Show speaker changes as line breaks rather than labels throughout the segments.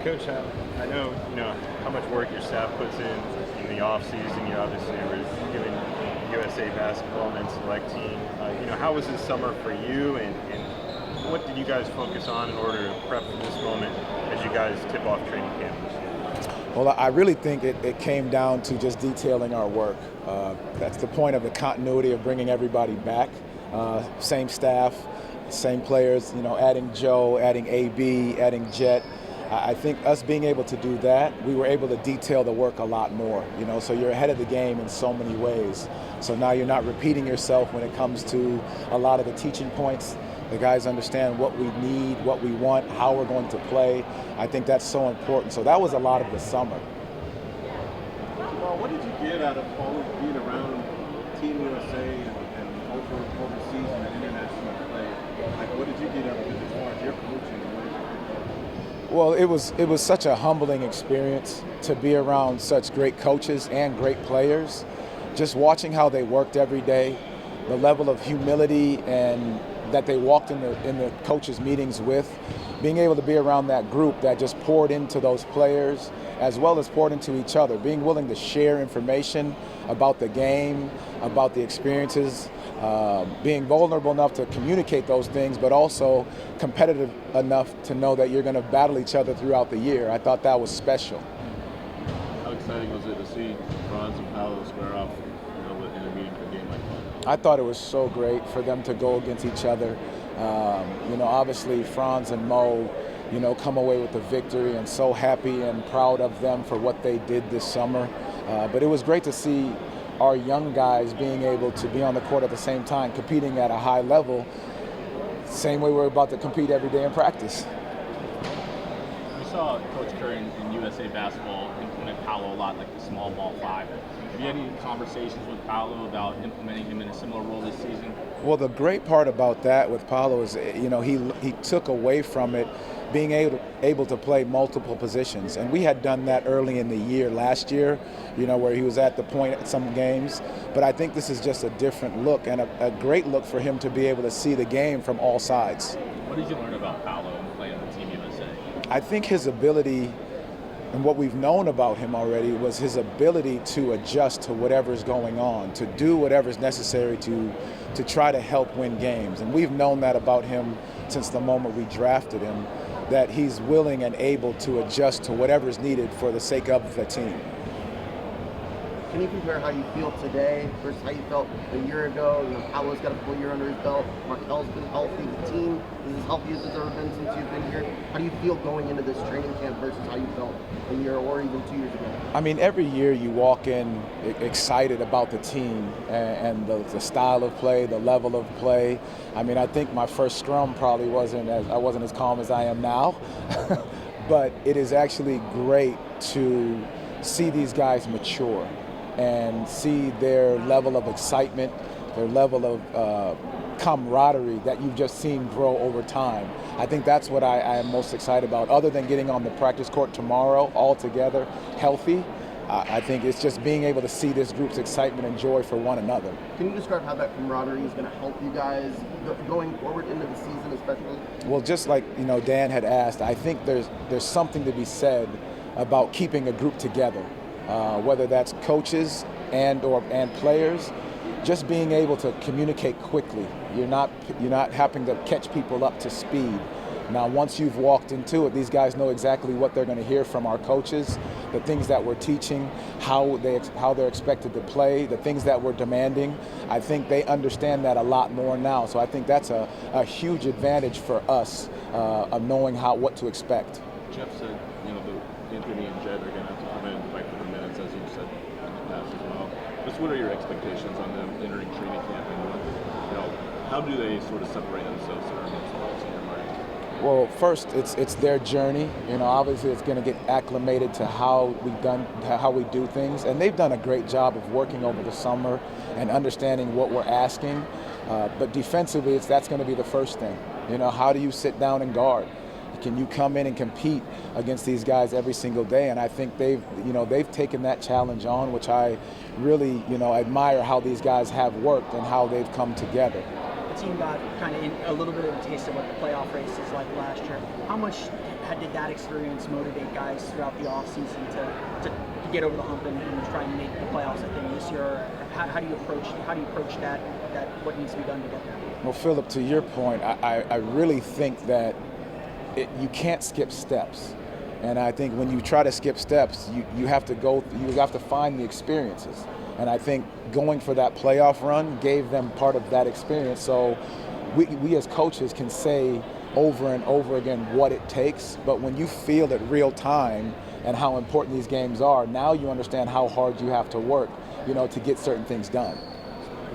Coach, I know how much work your staff puts in the off season. You obviously were doing USA basketball men's select team. How was this summer for you, and what did you guys focus on in order to prep for this moment as you guys tip off training camp?
Well, I really think it came down to just detailing our work. That's the point of the continuity of bringing everybody back. Same staff, same players, adding Joe, adding AB, adding Jet. I think us being able to do that, we were able to detail the work a lot more, so you're ahead of the game in so many ways. So now you're not repeating yourself when it comes to a lot of the teaching points. The guys understand what we need, what we want, how we're going to play. I think that's so important. So that was a lot of the summer.
Well, what did you get out of all of being around Team USA and overseas and international play? Like, what did you get out of it as far as your coaching?
Well, it was such a humbling experience to be around such great coaches and great players. Just watching how they worked every day, the level of humility and that they walked in the coaches' meetings with, being able to be around that group that just poured into those players as well as poured into each other, being willing to share information about the game, about the experiences, being vulnerable enough to communicate those things, but also competitive enough to know that you're going to battle each other throughout the year. I thought that was special.
How exciting was it to see Franz and Paolo square off in a meaningful game like that?
I thought it was so great for them to go against each other. Obviously Franz and Mo, come away with the victory, and so happy and proud of them for what they did this summer. But it was great to see our young guys being able to be on the court at the same time, competing at a high level, same way we're about to compete every day in practice.
We saw Coach Curry in USA basketball implement Paolo a lot, like the small ball five. Have you had any conversations with Paolo about implementing him in a similar role this season?
Well, the great part about that with Paolo is, he took away from it being able to play multiple positions. And we had done that early in the year last year, where he was at the point at some games. But I think this is just a different look and a great look for him to be able to see the game from all sides.
What did you learn about Paolo playing on Team USA?
I think his ability, and what we've known about him already, was his ability to adjust to whatever's going on, to do whatever's necessary to try to help win games. And we've known that about him since the moment we drafted him, that he's willing and able to adjust to whatever's needed for the sake of the team.
Can you compare how you feel today versus how you felt a year ago? Paolo's got a full year under his belt. Markel's been healthy. The team is as healthy as it's ever been since you've been here. How do you feel going into this training camp versus how you felt a year or even 2 years ago?
I mean, every year you walk in excited about the team and the style of play, the level of play. I mean, I think my first scrum probably I wasn't as calm as I am now, but it is actually great to see these guys mature and see their level of excitement, their level of camaraderie that you've just seen grow over time. I think that's what I am most excited about. Other than getting on the practice court tomorrow all together, healthy, I think it's just being able to see this group's excitement and joy for one another.
Can you describe how that camaraderie is going to help you guys going forward into the season especially?
Well, just like Dan had asked, I think there's something to be said about keeping a group together. Whether that's coaches and players, just being able to communicate quickly. You're not having to catch people up to speed. Now, once you've walked into it, these guys know exactly what they're going to hear from our coaches, the things that we're teaching, how they're expected to play, the things that we're demanding. I think they understand that a lot more now. So I think that's a huge advantage for us of knowing what to expect.
Jeff said, Anthony and Jed are going to have to come in and fight for the minutes, as you said in the past as well. Just what are your expectations on them entering training camp, and how do they sort of separate themselves from themselves in your mind?
Well, first, it's their journey. Obviously, it's going to get acclimated to how we do things, and they've done a great job of working over the summer and understanding what we're asking. But defensively, that's going to be the first thing. How do you sit down and guard? Can you come in and compete against these guys every single day? And I think they've taken that challenge on, which I really, admire how these guys have worked and how they've come together.
team got kind of a little bit of a taste of what the playoff race is like last year. How much did that experience motivate guys throughout the offseason to get over the hump and try and make the playoffs a thing this year? How do you approach that what needs to be done to get there?
Well, Philip, to your point, I really think that you can't skip steps. And I think when you try to skip steps, you have to find the experiences. And I think going for that playoff run gave them part of that experience. So we as coaches can say over and over again what it takes, but when you feel it real time and how important these games are, now you understand how hard you have to work, to get certain things done.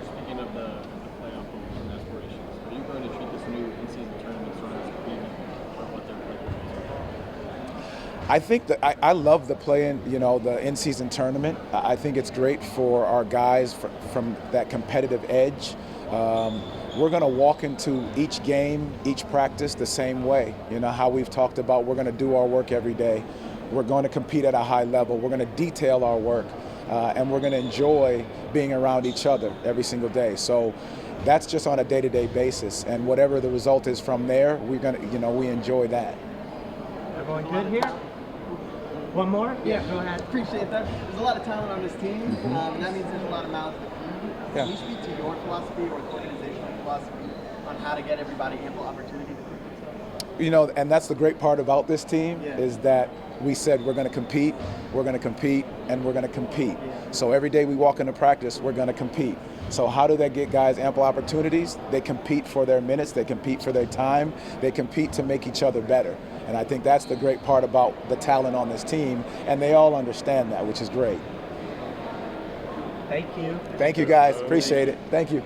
Speaking of the playoff hopes and aspirations, are you going to treat this new in-season tournament sort of as competing for what they're playing?
I think that I love the play-in, the in-season tournament. I think it's great for our guys from that competitive edge. We're going to walk into each game, each practice the same way. How we've talked about we're going to do our work every day. We're going to compete at a high level. We're going to detail our work, and we're going to enjoy being around each other every single day. So that's just on a day-to-day basis. And whatever the result is from there, we're going to, we enjoy that.
Everyone good here? One more?
Yeah, go ahead. Appreciate that. There's a lot of talent on this team, and that means there's a lot of mouths to feed.
Yeah.
Can you speak to your philosophy or the organizational philosophy on how to get everybody ample opportunity to prove themselves?
And that's the great part about this team is that we said we're going to compete, and we're going to compete.
Yeah.
So every day we walk into practice, we're going to compete. So how do they get guys ample opportunities? They compete for their minutes, they compete for their time, they compete to make each other better. And I think that's the great part about the talent on this team, and they all understand that, which is great.
Thank you.
Thank you, guys. Appreciate it. Thank you.